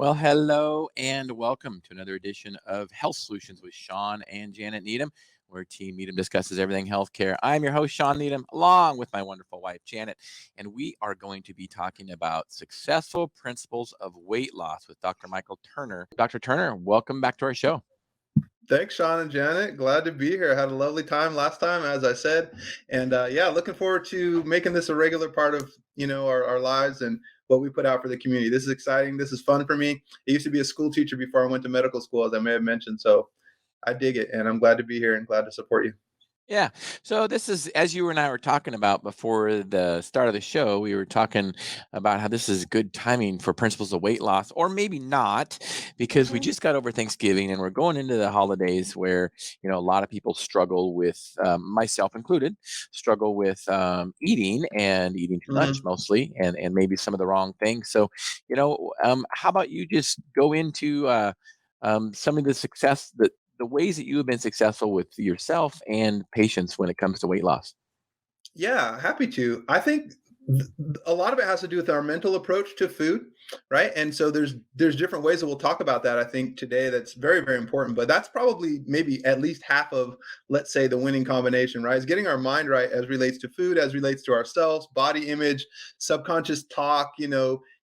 Well, hello and welcome to another edition of Health Solutions with Shawn and Janet Needham, where Team Needham discusses everything healthcare. I'm your host, Shawn Needham, along with my wonderful wife, Janet, and we are going to be talking about successful principles of weight loss with Dr. Michael Turner. Dr. Turner, welcome back to our show. Thanks, Shawn and Janet. Glad to be here. I had a lovely time last time, as I said, and yeah, looking forward to making this a regular part of our lives and what we put out for the community. This is exciting. This is fun for me. I used to be a school teacher before I went to medical school, as I may have mentioned, so I dig it, and I'm glad to be here and glad to support you. Yeah. So this is, as you and I were talking about before the start of the show, we were talking about how this is good timing for principles of weight loss, or maybe not, because we just got over Thanksgiving and we're going into the holidays where, a lot of people struggle with, myself included, struggle with eating and eating too much hmm mostly, and maybe some of the wrong things. So, how about you just go into some of the success that the ways that you have been successful with yourself and patients when it comes to weight loss. Yeah, happy to. I think a lot of it has to do with our mental approach to food, right? And so there's different ways that we'll talk about that. I think today that's very very important. But that's probably maybe at least half of, let's say, the winning combination, right? Is getting our mind right as relates to food, as relates to ourselves, body image, subconscious talk.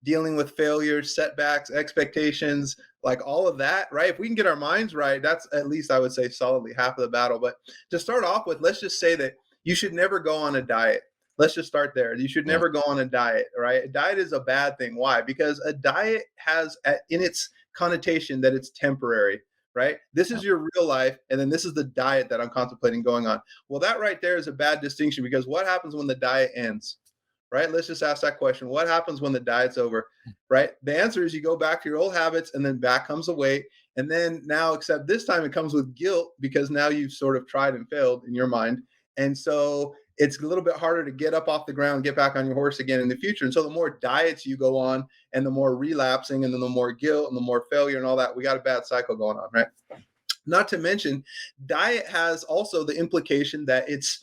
Dealing with failures, setbacks, expectations, like all of that, right? If we can get our minds right, that's at least I would say solidly half of the battle. But to start off with, let's just say that you should never go on a diet. Let's just start there. You should Yeah. never go on a diet, right? A diet is a bad thing. Why? Because a diet has in its connotation that it's temporary, right? This Yeah. is your real life, and then this is the diet that I'm contemplating going on. Well, that right there is a bad distinction because what happens when the diet ends? Right? Let's just ask that question. What happens when the diet's over? Right? The answer is you go back to your old habits and then back comes the weight. And then now, except this time it comes with guilt because now you've sort of tried and failed in your mind. And so it's a little bit harder to get up off the ground, get back on your horse again in the future. And so the more diets you go on and the more relapsing and then the more guilt and the more failure and all that, we got a bad cycle going on, right? Not to mention, diet has also the implication that it's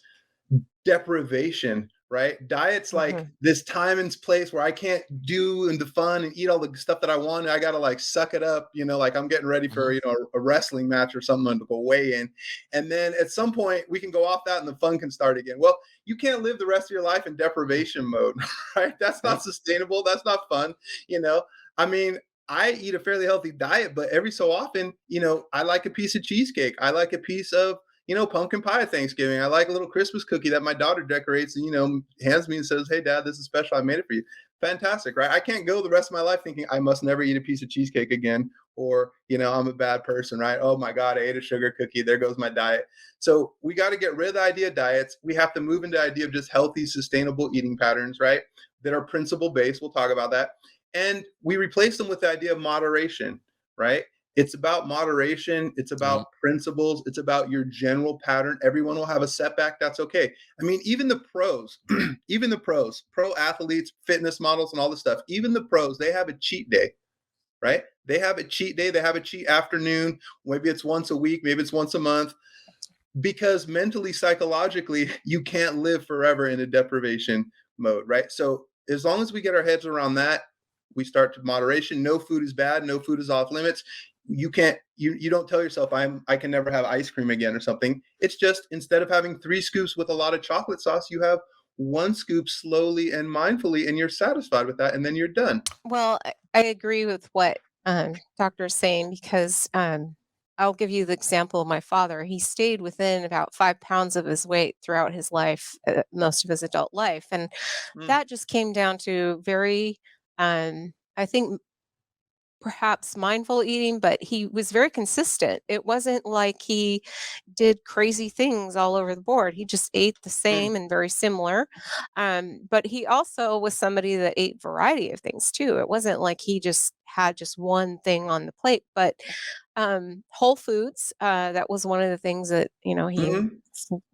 deprivation, right? Diet's like Mhm. this time and place where I can't do and the fun and eat all the stuff that I want. I gotta like suck it up, like I'm getting ready for Mhm. a wrestling match or something to go weigh in. And then at some point we can go off that and the fun can start again. Well, you can't live the rest of your life in deprivation mode, right? That's Right. not sustainable. That's not fun, you know. I mean, I eat a fairly healthy diet, but every so often, I like a piece of cheesecake. I like a piece of pumpkin pie at Thanksgiving. I like a little Christmas cookie that my daughter decorates and, hands me and says, "Hey, Dad, this is special. I made it for you." Fantastic, right? I can't go the rest of my life thinking I must never eat a piece of cheesecake again or, I'm a bad person, right? Oh my God, I ate a sugar cookie. There goes my diet. So we got to get rid of the idea of diets. We have to move into the idea of just healthy, sustainable eating patterns, right? That are principle based. We'll talk about that. And we replace them with the idea of moderation, right? It's about moderation. It's Yeah. about principles. It's about your general pattern. Everyone will have a setback. That's okay. I mean, even the pros, even the pros, pro athletes, fitness models, and all this stuff, even the pros, they have a cheat day, right? They have a cheat day. They have a cheat afternoon. Maybe it's once a week. Maybe it's once a month because mentally, psychologically, you can't live forever in a deprivation mode, right? So as long as we get our heads around that, we start to moderation. No food is bad. No food is off limits. You can't. You don't tell yourself I can never have ice cream again or something. It's just instead of having 3 scoops with a lot of chocolate sauce, you have 1 scoop slowly and mindfully, and you're satisfied with that, and then you're done. Well, I agree with what doctor's saying because I'll give you the example of my father. He stayed within about 5 pounds of his weight throughout his life, most of his adult life. And Mm, that just came down to very, I think, perhaps mindful eating, but he was very consistent. It wasn't like he did crazy things all over the board. He just ate the mm, same and very similar. But he also was somebody that ate variety of things too. It wasn't like he just had just one thing on the plate, but whole foods, that was one of the things that, he mhm,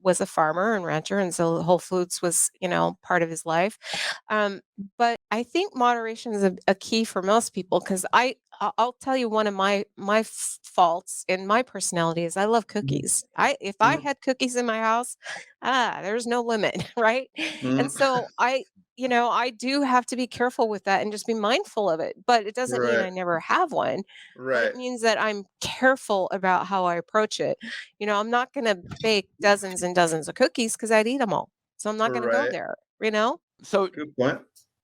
was a farmer and rancher, and so Whole Foods was, part of his life. Um, but I think moderation is a key for most people because I'll tell you one of my faults in my personality is I love Mhm. cookies. If I Mhm. had cookies in my house, there's no limit, right? And Mhm. so I do have to be careful with that and just be mindful of it. But it doesn't mean Right. I never have one, but it Right. means that I'm careful about how I approach it. I'm not going to bake dozens and dozens of cookies because I'd eat them all. So I'm not going to go Right. there, you know? So Good point.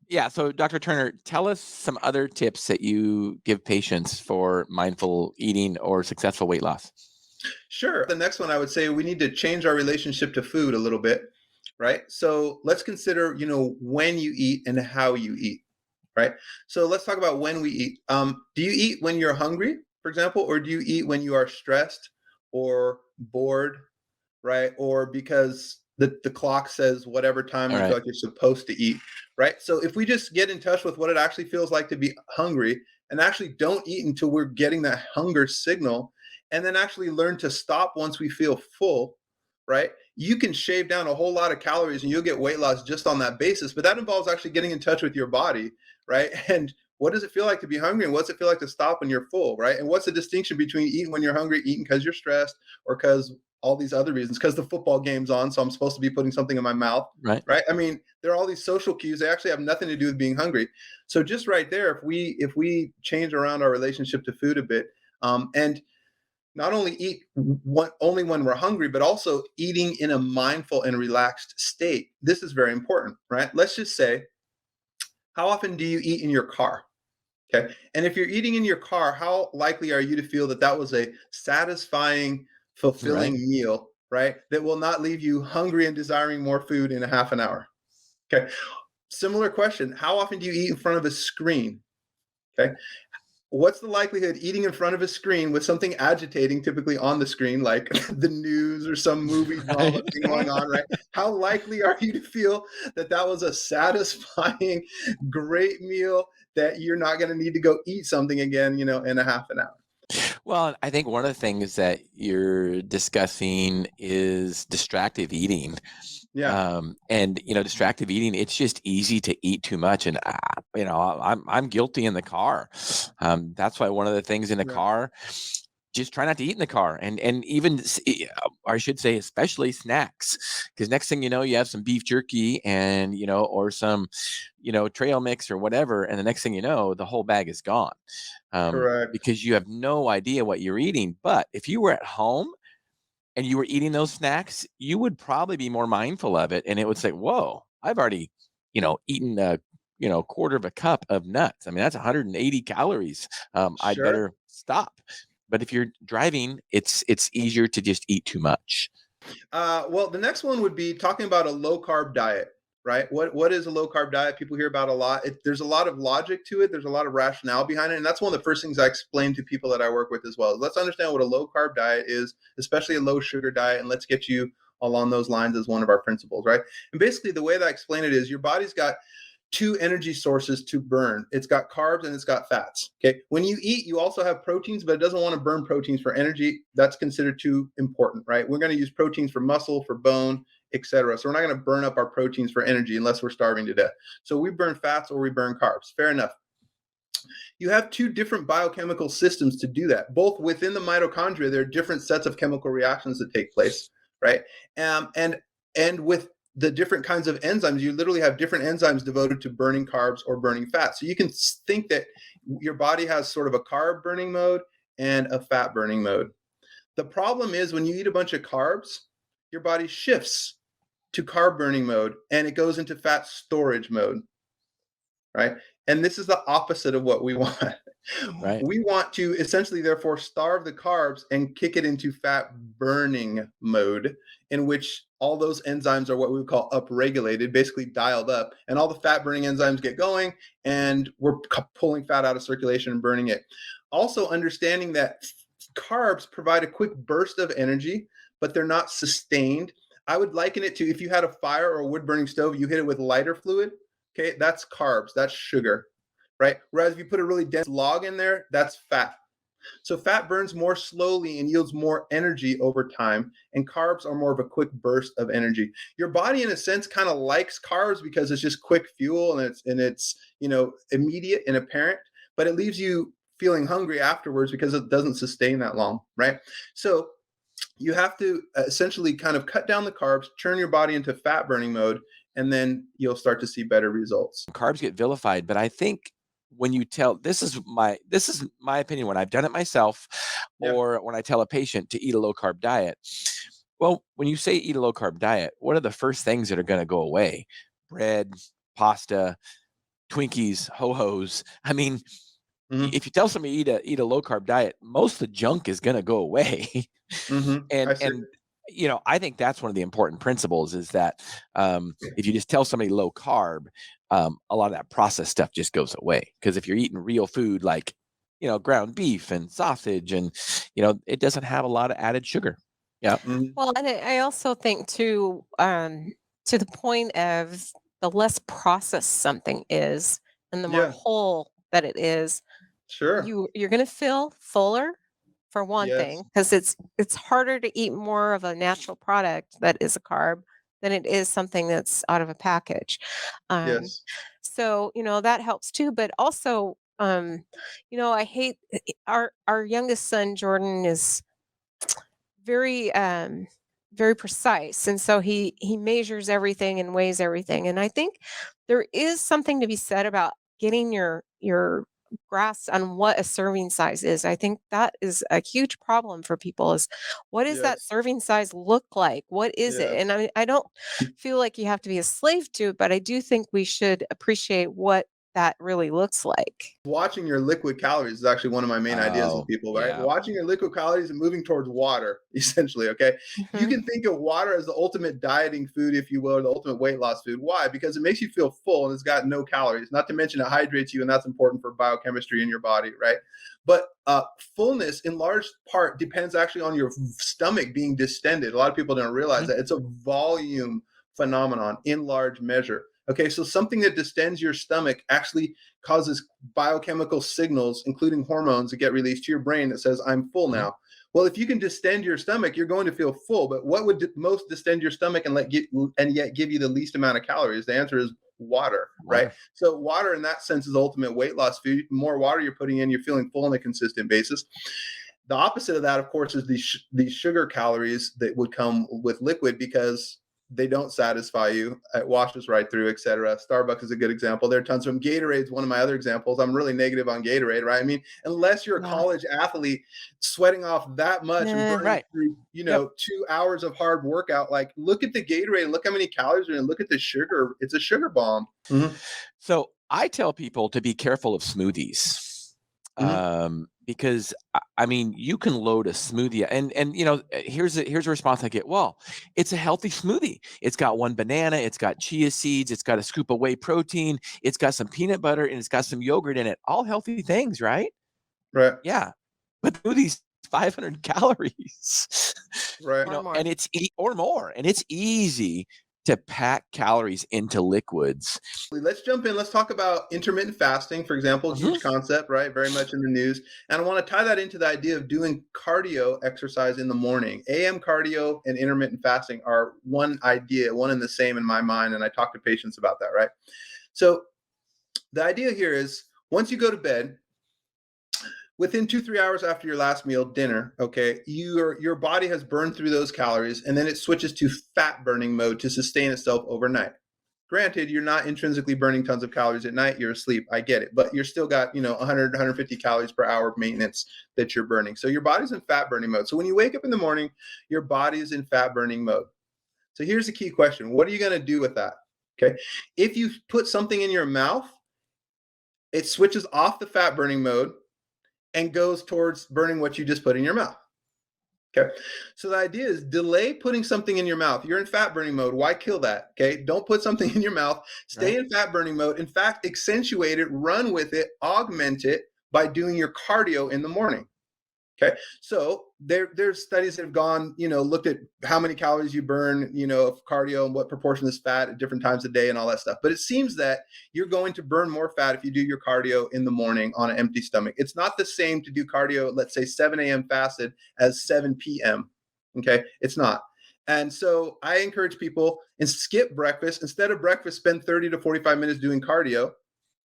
yeah, so Dr. Turner, tell us some other tips that you give patients for mindful eating or successful weight loss. Sure. The next one, I would say we need to change our relationship to food a little bit, right? So let's consider, when you eat and how you eat, right? So let's talk about when we eat. Do you eat when you're hungry, for example, or do you eat when you are stressed or bored, right? Or because the clock says whatever time All you feel right. like you're supposed to eat, right? So if we just get in touch with what it actually feels like to be hungry and actually don't eat until we're getting that hunger signal, and then actually learn to stop once we feel full, right? You can shave down a whole lot of calories and you'll get weight loss just on that basis. But that involves actually getting in touch with your body, right? And what does it feel like to be hungry? And what's it feel like to stop when you're full, right? And what's the distinction between eating when you're hungry, eating because you're stressed, or because all these other reasons, because the football game's on, so I'm supposed to be putting something in my mouth, Right. right? I mean, there are all these social cues. They actually have nothing to do with being hungry. So just right there, if we change around our relationship to food a bit, and not only eat only when we're hungry, but also eating in a mindful and relaxed state. This is very important, right? Let's just say, how often do you eat in your car? Okay. And if you're eating in your car, how likely are you to feel that that was a satisfying, fulfilling Right. meal, right? That will not leave you hungry and desiring more food in a half an hour? Okay. Similar question. How often do you eat in front of a screen? Okay. What's the likelihood eating in front of a screen with something agitating typically on the screen, like the news or some movie drama Right. thing going on, right? How likely are you to feel that that was a satisfying, great meal that you're not going to need to go eat something again, in a half an hour? Well, I think one of the things that you're discussing is distractive eating. Yeah, And distractive eating, it's just easy to eat too much. And I'm guilty in the car. That's why one of the things in the right, car, just try not to eat in the car, and even I should say especially snacks, because next thing you know you have some beef jerky and or some trail mix or whatever, and the next thing you know the whole bag is gone, correct. because you have no idea what you're eating. But if you were at home and you were eating those snacks, you would probably be more mindful of it. And it would say, whoa, I've already, eaten a, quarter of a cup of nuts. I mean, that's 180 calories. I Sure. better stop. But if you're driving, it's easier to just eat too much. Well, the next one would be talking about a low carb diet, right? What is a low carb diet? People hear about a lot. There's a lot of logic to it. There's a lot of rationale behind it, and that's one of the first things I explain to people that I work with as well. Let's understand what a low carb diet is, especially a low sugar diet, and let's get you along those lines as one of our principles, right? And basically, the way that I explain it is your body's got two energy sources to burn. It's got carbs and it's got fats. Okay. When you eat, you also have proteins, but it doesn't want to burn proteins for energy. That's considered too important, right? We're going to use proteins for muscle, for bone, etc. So we're not going to burn up our proteins for energy unless we're starving to death. So we burn fats or we burn carbs. Fair enough. You have two different biochemical systems to do that. Both within the mitochondria, there are different sets of chemical reactions that take place, right? And with the different kinds of enzymes, you literally have different enzymes devoted to burning carbs or burning fat. So you can think that your body has sort of a carb burning mode and a fat burning mode. The problem is when you eat a bunch of carbs, your body shifts to carb burning mode and it goes into fat storage mode, right? And this is the opposite of what we want. Right. We want to essentially, therefore, starve the carbs and kick it into fat burning mode, in which all those enzymes are what we would call upregulated, basically dialed up, and all the fat burning enzymes get going, and we're pulling fat out of circulation and burning it. Also, understanding that carbs provide a quick burst of energy, but they're not sustained. I would liken it to if you had a fire or a wood burning stove, you hit it with lighter fluid. Okay, that's carbs, that's sugar, right? Whereas if you put a really dense log in there, that's fat. So fat burns more slowly and yields more energy over time, and carbs are more of a quick burst of energy. Your body, in a sense, kind of likes carbs because it's just quick fuel and it's immediate and apparent, but it leaves you feeling hungry afterwards because it doesn't sustain that long, right? So you have to essentially kind of cut down the carbs, turn your body into fat burning mode, and then you'll start to see better results. Carbs get vilified, but I think when you tell, this is my opinion when I've done it myself, Yep. or when I tell a patient to eat a low carb diet. Well, when you say eat a low carb diet, what are the first things that are going to go away? Bread, pasta, Twinkies, ho-hos. I mean, Mm-hmm. if you tell somebody eat a low carb diet, most of the junk is going to go away. Mm-hmm. and I think that's one of the important principles is that if you just tell somebody low carb, a lot of that processed stuff just goes away. Because if you're eating real food like ground beef and sausage, and it doesn't have a lot of added sugar. Yeah. Mm-hmm. Well, and I also think too, to the point of the less processed something is, and the more Yeah, whole that it is, sure. you're going to feel fuller for one Yes. thing, because it's harder to eat more of a natural product that is a carb than it is something that's out of a package. Um, Yes. so that helps too. But also, I hate our youngest son Jordan is very very precise, and so he measures everything and weighs everything, and I think there is something to be said about getting your grasp on what a serving size is. I think that is a huge problem for people, is what does that Yes. serving size look like? What is it? And Yes. I don't feel like you have to be a slave to it, but I do think we should appreciate what that really looks like. Watching your liquid calories is actually one of my main ideas with Oh, people, right? yeah. Watching your liquid calories and moving towards water, essentially. Okay. You Mhm. can think of water as the ultimate dieting food, if you will, or the ultimate weight loss food. Why? Because it makes you feel full and it's got no calories, not to mention it hydrates you, and that's important for biochemistry in your body, right? But fullness in large part depends actually on your stomach being distended. A lot of people don't realize Mhm. that it's a volume phenomenon in large measure. Okay, so something that distends your stomach actually causes biochemical signals, including hormones, that get released to your brain that says, I'm full Mhm. now. Well, if you can distend your stomach, you're going to feel full. But what would most distend your stomach and yet give you the least amount of calories? The answer is water, right? Water. So water in that sense is ultimate weight loss food. The more water you're putting in, you're feeling full on a consistent basis. The opposite of that, of course, is these sugar calories that would come with liquid, because they don't satisfy you. It washes right through, etc. Starbucks is a good example. There are tons of them. Gatorade's one of my other examples. I'm really negative on Gatorade, right? I mean, unless you're a Yeah. college athlete sweating off that much and Nah. burning Right. through, Yep. 2 hours of hard workout, like look at the Gatorade and look how many calories are in it. Look at the sugar. It's a sugar bomb. Mm-hmm. So I tell people to be careful of smoothies. Mm-hmm. Because I mean, you can load a smoothie, and here's a response I get. Well, it's a healthy smoothie. It's got one banana, it's got chia seeds, it's got a scoop of whey protein, it's got some peanut butter, and it's got some yogurt in it. All healthy things, right? Right. Yeah, but smoothie's 500 calories, Right. Or more. and or more, and it's easy to pack calories into liquids. Let's jump in. Let's talk about intermittent fasting, for example. Mhm. Huge concept, right? Very much in the news. And I want to tie that into the idea of doing cardio exercise in the morning. AM cardio and intermittent fasting are one idea, one and the same in my mind. And I talk to patients about that, right? So the idea here is once you go to bed, within 2-3 hours after your last meal, dinner, okay, your body has burned through those calories, and then it switches to fat burning mode to sustain itself overnight. Granted, you're not intrinsically burning tons of calories at night, you're asleep, I get it, but you're still got 100 150 calories per hour of maintenance that you're burning. So your body's in fat burning mode. So when you wake up in the morning, your body is in fat burning mode. So here's the key question: what are you going to do with that? Okay, if you put something in your mouth, it switches off the fat burning mode and goes towards burning what you just put in your mouth. Okay. So the idea is delay putting something in your mouth. You're in fat burning mode. Why kill that? Okay. Don't put something in your mouth. Stay Right. in fat burning mode. In fact, accentuate it, run with it, augment it by doing your cardio in the morning. Okay. So there's studies that have gone, looked at how many calories you burn, of cardio and what proportion is fat at different times of day and all that stuff. But it seems that you're going to burn more fat if you do your cardio in the morning on an empty stomach. It's not the same to do cardio, let's say 7 a.m. fasted as 7 p.m. Okay. It's not. And so I encourage people and skip breakfast. Instead of breakfast, spend 30 to 45 minutes doing cardio.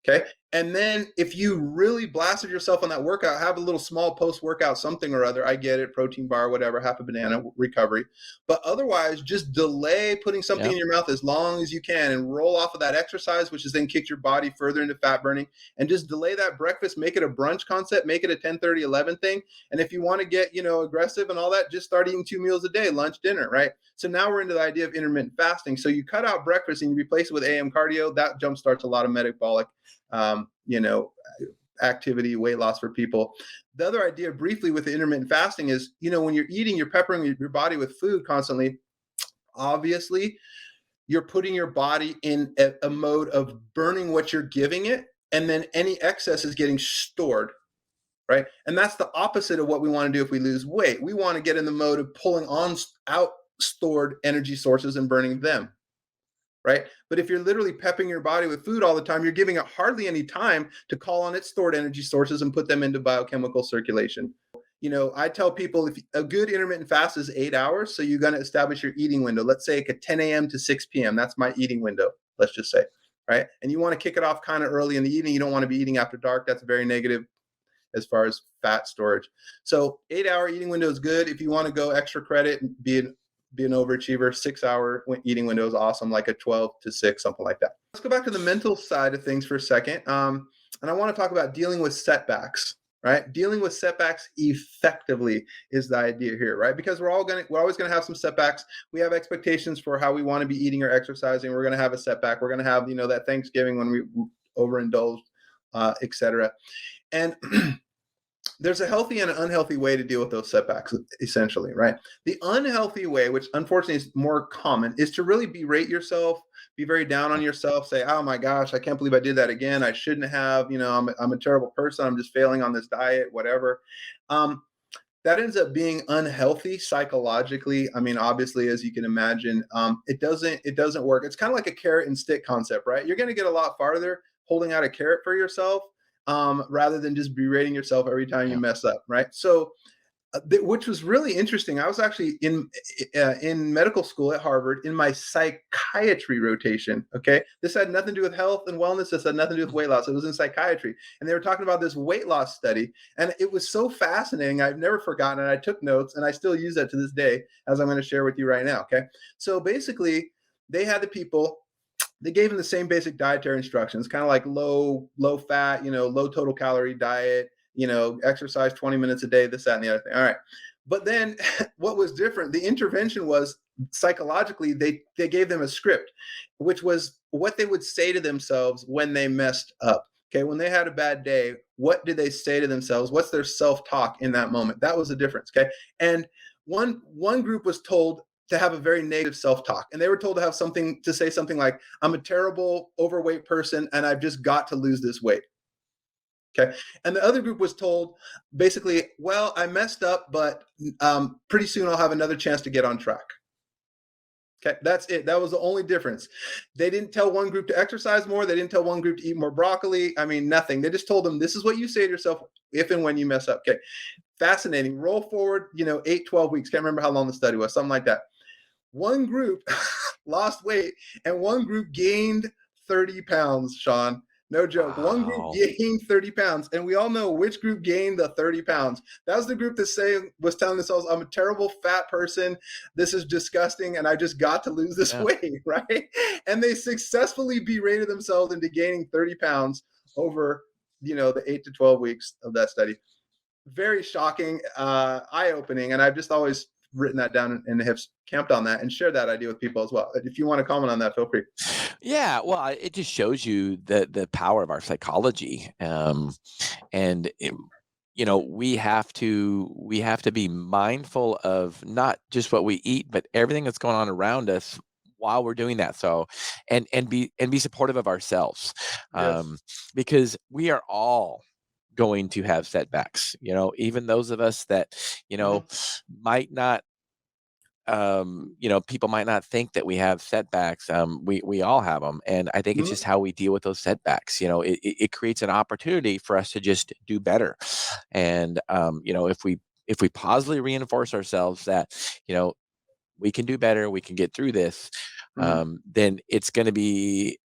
Okay. And then if you really blasted yourself on that workout, have a little small post-workout something or other. I get it, protein bar, whatever, half a banana, recovery. But otherwise, just delay putting something in your mouth as long as you can and roll off of that exercise, which has then kicked your body further into fat burning. And just delay that breakfast, make it a brunch concept, make it a 10:30, 11 thing. And if you want to get, aggressive and all that, just start eating 2 meals a day, lunch, dinner, right? So now we're into the idea of intermittent fasting. So you cut out breakfast and you replace it with AM cardio. That jumpstarts a lot of metabolic activity, weight loss for people. The other idea briefly with the intermittent fasting is, when you're eating, you're peppering your body with food constantly. Obviously, you're putting your body in a mode of burning what you're giving it, and then any excess is getting stored, right? And that's the opposite of what we want to do if we lose weight. We want to get in the mode of pulling out stored energy sources and burning them. Right. But if you're literally pepping your body with food all the time, you're giving it hardly any time to call on its stored energy sources and put them into biochemical circulation. I tell people if a good intermittent fast is 8 hours. So you're going to establish your eating window. Let's say a 10 a.m. to 6 p.m. That's my eating window. Let's just say. Right. And you want to kick it off kind of early in the evening. You don't want to be eating after dark. That's very negative as far as fat storage. So 8-hour eating window is good. If you want to go extra credit and be an overachiever, 6-hour eating window is awesome, like a 12 to 6, something like that. Let's go back to the mental side of things for a second. And I want to talk about dealing with setbacks, right? Dealing with setbacks effectively is the idea here, right? Because we're always going to have some setbacks. We have expectations for how we want to be eating or exercising. We're going to have a setback. We're going to have, that Thanksgiving when we overindulge, etc. And there's a healthy and an unhealthy way to deal with those setbacks, essentially, right? The unhealthy way, which unfortunately is more common, is to really berate yourself, be very down on yourself, say, oh my gosh, I can't believe I did that again. I shouldn't have, I'm a terrible person. I'm just failing on this diet, whatever. That ends up being unhealthy psychologically. I mean, obviously, as you can imagine, it doesn't work. It's kind of like a carrot and stick concept, right? You're going to get a lot farther holding out a carrot for yourself rather than just berating yourself every time you mess up, right? So, which was really interesting. I was actually in medical school at Harvard in my psychiatry rotation. Okay, this had nothing to do with health and wellness. This had nothing to do with weight loss. It was in psychiatry, and they were talking about this weight loss study, and it was so fascinating. I've never forgotten it. I took notes, and I still use that to this day, as I'm going to share with you right now. Okay, so basically, they had the people. They gave them the same basic dietary instructions, kind of like low fat, low total calorie diet, exercise 20 minutes a day, this, that, and the other thing. All right. But then what was different, the intervention was psychologically, they gave them a script, which was what they would say to themselves when they messed up. Okay. When they had a bad day, what did they say to themselves? What's their self-talk in that moment? That was the difference. Okay. And one group was told to have a very negative self-talk. And they were told to say something like, I'm a terrible overweight person and I've just got to lose this weight. Okay. And the other group was told basically, well, I messed up, but pretty soon I'll have another chance to get on track. Okay. That's it. That was the only difference. They didn't tell one group to exercise more. They didn't tell one group to eat more broccoli. I mean, nothing. They just told them, this is what you say to yourself if and when you mess up. Okay. Fascinating. Roll forward, 8, 12 weeks. Can't remember how long the study was, something like that. One group lost weight and one group gained 30 pounds, Shawn. No joke. Wow. One group gained 30 pounds. And we all know which group gained the 30 pounds. That was the group that was telling themselves, I'm a terrible fat person. This is disgusting. And I just got to lose this weight, right? And they successfully berated themselves into gaining 30 pounds over, the 8 to 12 weeks of that study. Very shocking, eye-opening. And I've just always written that down and have camped on that and shared that idea with people as well. If you want to comment on that, feel free. Yeah, well, it just shows you the power of our psychology, and we have to be mindful of not just what we eat, but everything that's going on around us while we're doing that. So, and be supportive of ourselves, because we are all going to have setbacks, even those of us that, might not, people might not think that we have setbacks. We all have them. And I think it's just how we deal with those setbacks. It creates an opportunity for us to just do better. And, if we positively reinforce ourselves that, we can do better, we can get through this, then it's going to be,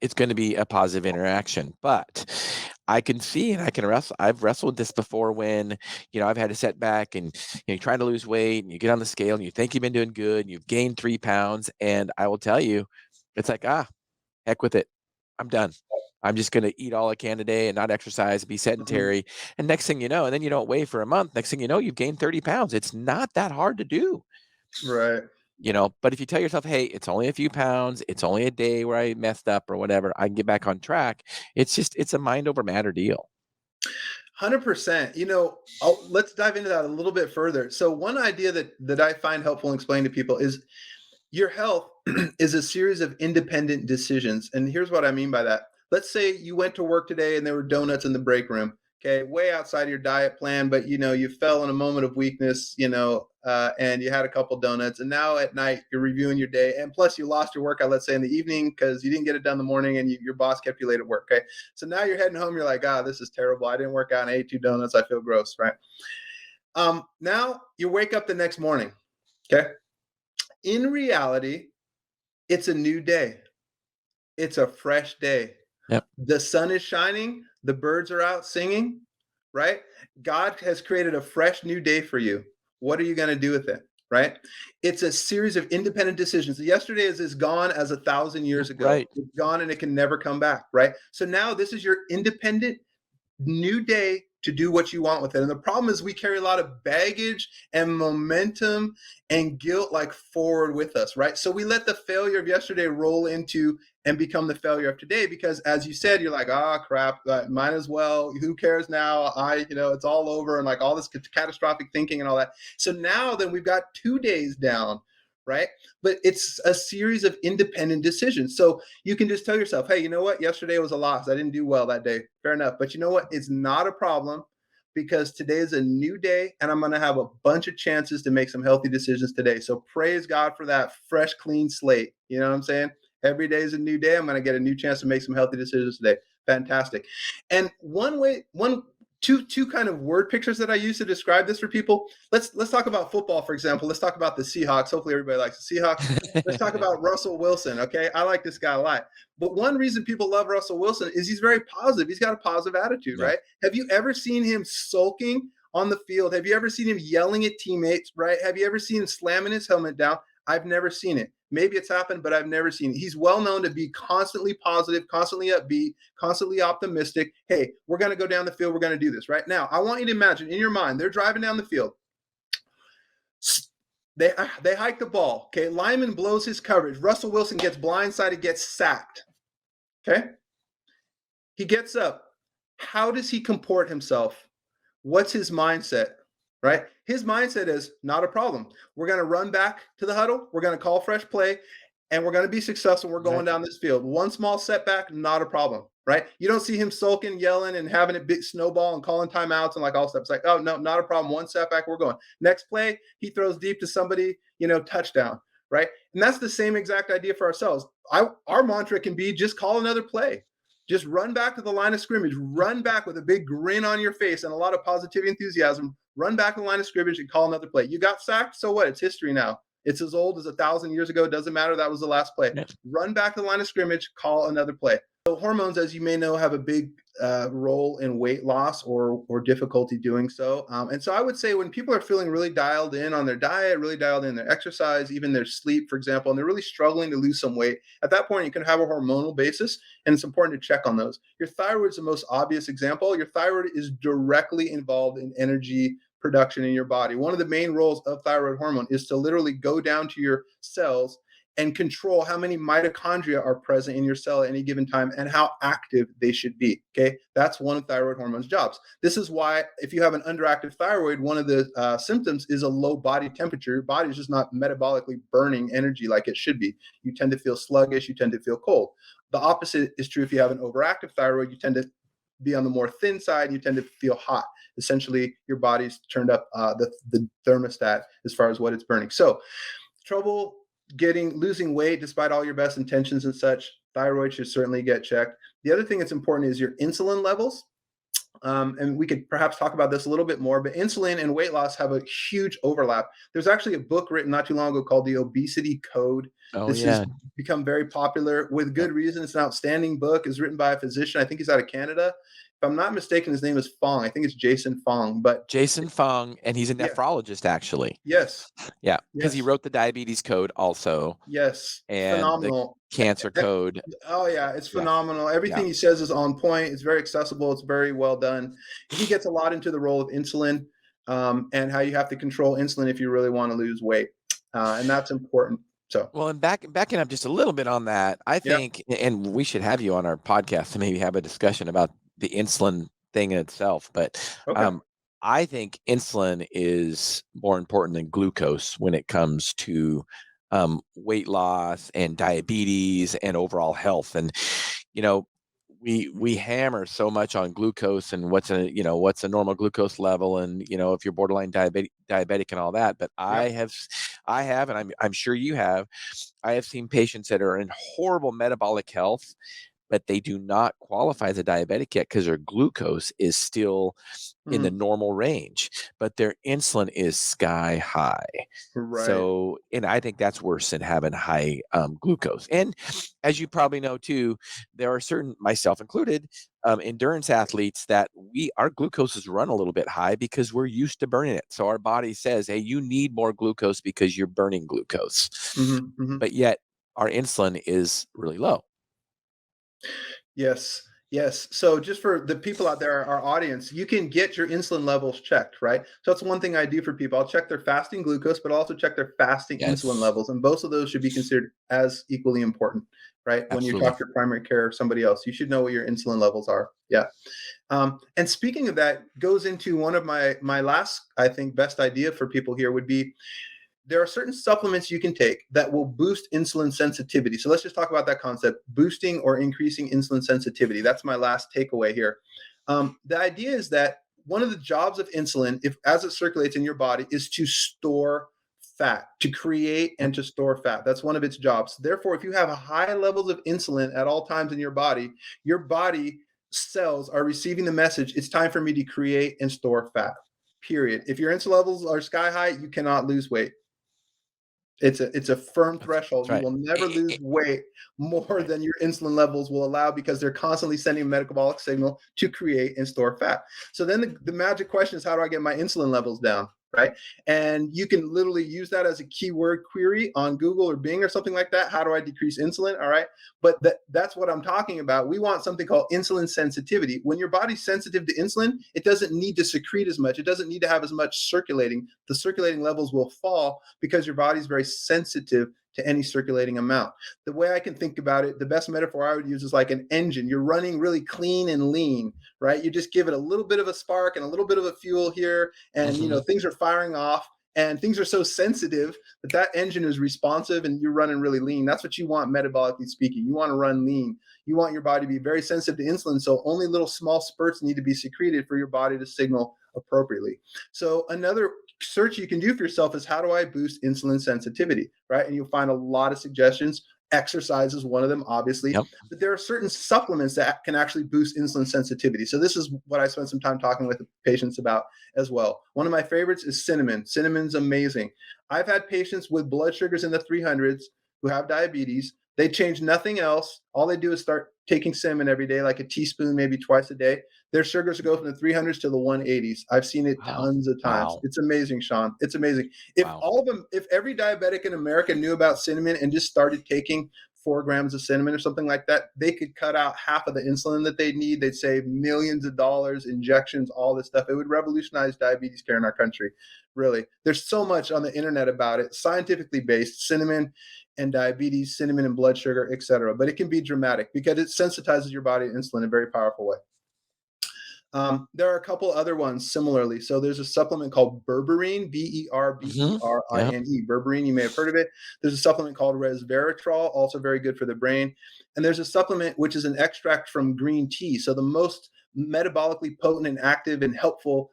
it's going to be a positive interaction. But I can see, and I can wrestle. I've wrestled with this before when, I've had a setback and, you're trying to lose weight and you get on the scale and you think you've been doing good and you've gained 3 pounds. And I will tell you, it's like, heck with it. I'm done. I'm just going to eat all I can today and not exercise, be sedentary. And next thing you know, and then you don't weigh for a month. Next thing you know, you've gained 30 pounds. It's not that hard to do. Right. But if you tell yourself, hey, it's only a few pounds, it's only a day where I messed up or whatever, I can get back on track. It's a mind over matter deal. 100%. Let's dive into that a little bit further. So one idea that I find helpful in explaining to people is your health is a series of independent decisions. And here's what I mean by that. Let's say you went to work today and there were donuts in the break room. Okay, way outside of your diet plan, but you fell in a moment of weakness, and you had a couple donuts, and now at night you're reviewing your day, and plus you lost your workout, let's say in the evening, because you didn't get it done in the morning, and your boss kept you late at work. Okay, so now you're heading home, you're like, this is terrible. I didn't work out and I ate 2 donuts. I feel gross, right? Now you wake up the next morning. Okay, in reality, it's a new day. It's a fresh day. Yep. The sun is shining. The birds are out singing, right? God has created a fresh new day for you. What are you going to do with it, right? It's a series of independent decisions. Yesterday is as gone as 1,000 years ago. Right. It's gone and it can never come back, right? So now this is your independent new day to do what you want with it. And the problem is we carry a lot of baggage and momentum and guilt forward with us, right? So we let the failure of yesterday roll into and become the failure of today, because as you said, you're like, crap, might as well, who cares now? It's all over, and all this catastrophic thinking and all that. So now then we've got 2 days down, right? But it's a series of independent decisions. So you can just tell yourself, hey, you know what? Yesterday was a loss. I didn't do well that day. Fair enough. But you know what? It's not a problem, because today is a new day and I'm going to have a bunch of chances to make some healthy decisions today. So praise God for that fresh, clean slate. You know what I'm saying? Every day is a new day. I'm going to get a new chance to make some healthy decisions today. Fantastic. And two kind of word pictures that I use to describe this for people. Let's talk about football, for example. Let's talk about the Seahawks. Hopefully everybody likes the Seahawks. Let's talk about Russell Wilson. Okay. I like this guy a lot. But one reason people love Russell Wilson is he's very positive. He's got a positive attitude, right? Have you ever seen him sulking on the field? Have you ever seen him yelling at teammates, right? Have you ever seen him slamming his helmet down? I've never seen it. Maybe it's happened, but I've never seen it. He's well known to be constantly positive, constantly upbeat, constantly optimistic. Hey, we're going to go down the field. We're going to do this right now. I want you to imagine in your mind, they're driving down the field. They hike the ball. Okay. Lineman blows his coverage. Russell Wilson gets blindsided, gets sacked. Okay. He gets up. How does he comport himself? What's his mindset? Right? His mindset is not a problem. We're going to run back to the huddle. We're going to call fresh play, and we're going to be successful. We're going down this field. One small setback, not a problem. Right? You don't see him sulking, yelling, and having a big snowball and calling timeouts and all stuff. It's like, oh, no, not a problem. One setback, we're going. Next play, he throws deep to somebody, touchdown. Right? And that's the same exact idea for ourselves. Our mantra can be just call another play. Just run back to the line of scrimmage. Run back with a big grin on your face and a lot of positivity, enthusiasm. Run back to the line of scrimmage and call another play. You got sacked, so what? It's history now. It's as old as 1,000 years ago. It doesn't matter. That was the last play. Run back to the line of scrimmage, call another play. So hormones, as you may know, have a big role in weight loss or difficulty doing so. And so I would say when people are feeling really dialed in on their diet, really dialed in their exercise, even their sleep, for example, and they're really struggling to lose some weight, at that point, you can have a hormonal basis, and it's important to check on those. Your thyroid is the most obvious example. Your thyroid is directly involved in energy production in your body. One of the main roles of thyroid hormone is to literally go down to your cells and control how many mitochondria are present in your cell at any given time and how active they should be. Okay, that's one of thyroid hormone's jobs. This is why if you have an underactive thyroid, one of the symptoms is a low body temperature. Your body is just not metabolically burning energy like it should be. You tend to feel sluggish. You tend to feel cold. The opposite is true if you have an overactive thyroid. You tend to be on the more thin side. You tend to feel hot. Essentially, your body's turned up the thermostat as far as what it's burning. So, trouble losing weight despite all your best intentions and such, thyroid should certainly get checked. The other thing that's important is your insulin levels. and we could perhaps talk about this a little bit more, but insulin and weight loss have a huge overlap. There's actually a book written not too long ago called The Obesity Code. Oh, This yeah. has become very popular with good reason. It's an outstanding book. It's written by a physician. I think he's out of Canada. If I'm not mistaken, his name is Fong. I think it's Jason Fong. But Jason Fung, and he's a yeah, nephrologist, actually. yes, Yeah, because he yes, wrote the diabetes code also, yes, and the phenomenal. cancer code. Oh yeah, it's Yeah, phenomenal. yeah. Everything he says is on point. It's very accessible. It's very well done. He gets a lot into the role of insulin, and how you have to control insulin if you really want to lose weight, and that's important. So Well, and backing up just a little bit on that, I yeah, think, and we should have you on our podcast to maybe have a discussion about the insulin thing in itself. But okay, I think insulin is more important than glucose when it comes to weight loss and diabetes and overall health. And you know, we hammer so much on glucose and what's a normal glucose level, and if you're borderline diabetic and all that. But yeah, I have, and I'm sure you have. I have seen patients that are in horrible metabolic health, but they do not qualify as a diabetic yet because their glucose is still in the mhm, normal range, but their insulin is sky high. right, So, and I think that's worse than having high glucose. And as you probably know too, there are certain, myself included, endurance athletes that our glucoses run a little bit high because we're used to burning it. So our body says, hey, you need more glucose because you're burning glucose. hmm, hmm. But yet our insulin is really low. Yes. Yes. So just for the people out there, our audience, you can get your insulin levels checked, right? So that's one thing I do for people. I'll check their fasting glucose, but also check their fasting insulin Yes, levels. And both of those should be considered as equally important, right? When you absolutely. talk to your primary care or somebody else, you should know what your insulin levels are. Yeah. And speaking of that, goes into one of my last, I think, best idea for people here would be there are certain supplements you can take that will boost insulin sensitivity. So let's just talk about that concept, boosting or increasing insulin sensitivity. That's my last takeaway here. The idea is that one of the jobs of insulin, if as it circulates in your body, is to store fat, to create Yep. and to store fat. That's one of its jobs. Therefore, if you have high levels of insulin at all times in your body cells are receiving the message, it's time for me to create and store fat. Period. If your insulin levels are sky high, you cannot lose weight. It's a firm That's threshold. You right. will never lose weight more Right. than your insulin levels will allow because they're constantly sending a metabolic signal to create and store fat. So then the magic question is, how do I get my insulin levels down? Right. And you can literally use that as a keyword query on Google or Bing or something like that. How do I decrease insulin? All right. But that's what I'm talking about. We want something called insulin sensitivity. When your body's sensitive to insulin, it doesn't need to secrete as much. It doesn't need to have as much circulating. The circulating levels will fall because your body's very sensitive to any circulating amount. The way I can think about it, the best metaphor I would use is like an engine. You're running really clean and lean, right? You just give it a little bit of a spark and a little bit of a fuel here, and Hmm. things are firing off. And things are so sensitive that engine is responsive and you're running really lean. That's what you want metabolically speaking. You want to run lean. You want your body to be very sensitive to insulin. So only little small spurts need to be secreted for your body to signal appropriately. So another search you can do for yourself is, how do I boost insulin sensitivity, right? And you'll find a lot of suggestions. Exercise is one of them, obviously, Yep. but there are certain supplements that can actually boost insulin sensitivity. So this is what I spent some time talking with patients about as well. One of my favorites is cinnamon. Cinnamon's amazing. I've had patients with blood sugars in the 300s who have diabetes. They change nothing else. All they do is start taking cinnamon every day, like a teaspoon, maybe twice a day. Their sugars go from the 300s to the 180s. I've seen it Wow. tons of times. Wow. It's amazing, Shawn. It's amazing. Wow. If every diabetic in America knew about cinnamon and just started taking 4 grams of cinnamon or something like that, they could cut out half of the insulin that they need. They'd save millions of dollars, injections, all this stuff. It would revolutionize diabetes care in our country. Really, there's so much on the internet about it, scientifically based. Cinnamon and diabetes, cinnamon and blood sugar, etc. But it can be dramatic because it sensitizes your body to insulin in a very powerful way. There are a couple other ones similarly. So there's a supplement called berberine, Hmm. Yep. Berberine. Berberine, you may have heard of it. There's a supplement called resveratrol, also very good for the brain. And there's a supplement which is an extract from green tea. So the most metabolically potent and active and helpful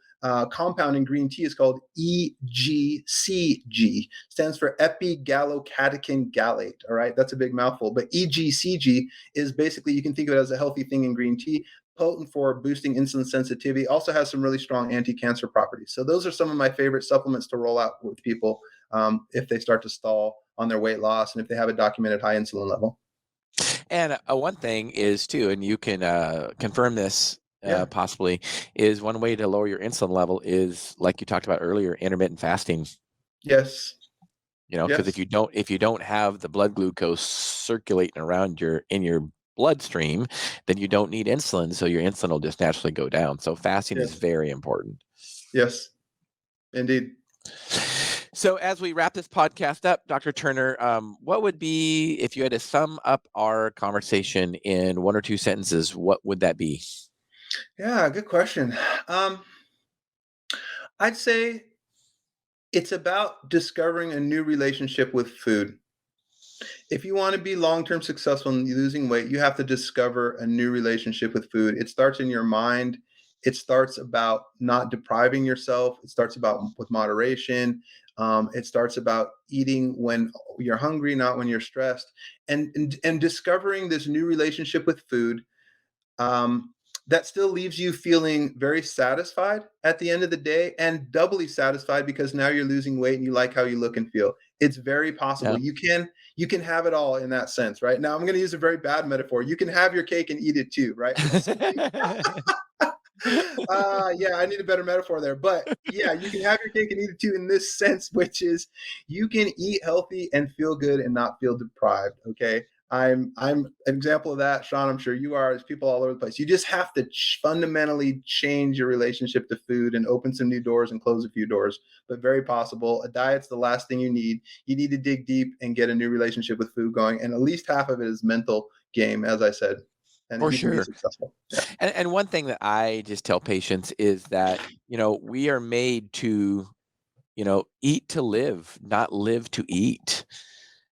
compound in green tea is called EGCG. Stands for epigallocatechin gallate. All right, that's a big mouthful. But EGCG is basically, you can think of it as a healthy thing in green tea, potent for boosting insulin sensitivity, also has some really strong anti-cancer properties. So those are some of my favorite supplements to roll out with people if they start to stall on their weight loss and if they have a documented high insulin level. And one thing is too, and you can confirm this Yeah. possibly, is one way to lower your insulin level is, like you talked about earlier, intermittent fasting. Yes. Because Yes. if you don't have the blood glucose circulating around in your bloodstream, then you don't need insulin, so your insulin will just naturally go down. So fasting is Yes. very important. Yes. Indeed. So as we wrap this podcast up, Dr. Turner, what would be, if you had to sum up our conversation in one or two sentences, what would that be? Yeah, good question. I'd say it's about discovering a new relationship with food. If you want to be long-term successful in losing weight, you have to discover a new relationship with food. It starts in your mind. It starts about not depriving yourself. It starts about with moderation. It starts about eating when you're hungry, not when you're stressed, and discovering this new relationship with food um, that still leaves you feeling very satisfied at the end of the day, and doubly satisfied because now you're losing weight and you like how you look and feel. It's very possible. Yeah. You can have it all in that sense, right? Now I'm going to use a very bad metaphor. You can have your cake and eat it too, right? Yeah, I need a better metaphor there. But yeah, you can have your cake and eat it too in this sense, which is you can eat healthy and feel good and not feel deprived. Okay. I'm an example of that, Shawn. I'm sure you are. There's people all over the place. You just have to fundamentally change your relationship to food and open some new doors and close a few doors. But very possible. A diet's the last thing you need. You need to dig deep and get a new relationship with food going. And at least half of it is mental game, as I said. And For you can be sure. successful. Yeah. And one thing that I just tell patients is that, we are made to, eat to live, not live to eat.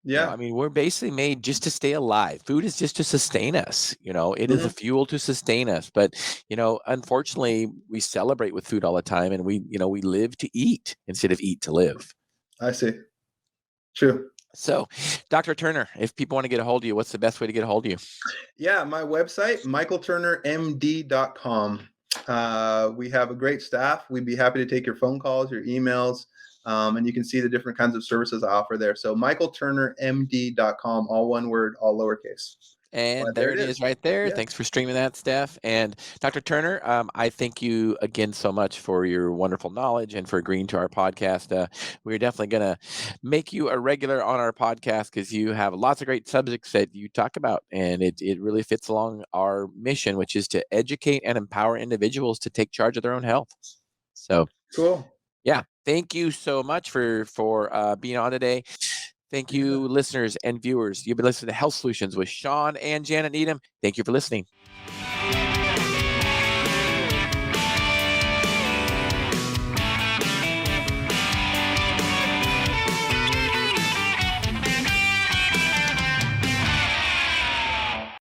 Yeah. We're basically made just to stay alive. Food is just to sustain us. It is a fuel to sustain us. But, unfortunately, we celebrate with food all the time, and we live to eat instead of eat to live. I see. True. So, Dr. Turner, if people want to get a hold of you, what's the best way to get a hold of you? Yeah, my website, michaelturnermd.com. We have a great staff. We'd be happy to take your phone calls, your emails, and you can see the different kinds of services I offer there. So michaelturnermd.com, all one word, all lowercase. And But there it is right there. Yeah. Thanks for streaming that, Steph. And Dr. Turner, I thank you again so much for your wonderful knowledge and for agreeing to our podcast. We're definitely going to make you a regular on our podcast because you have lots of great subjects that you talk about. And it really fits along our mission, which is to educate and empower individuals to take charge of their own health. So, Cool. Yeah, thank you so much for being on today. Thank you, listeners and viewers. You've been listening to Health Solutions with Shawn and Janet Needham. Thank you for listening.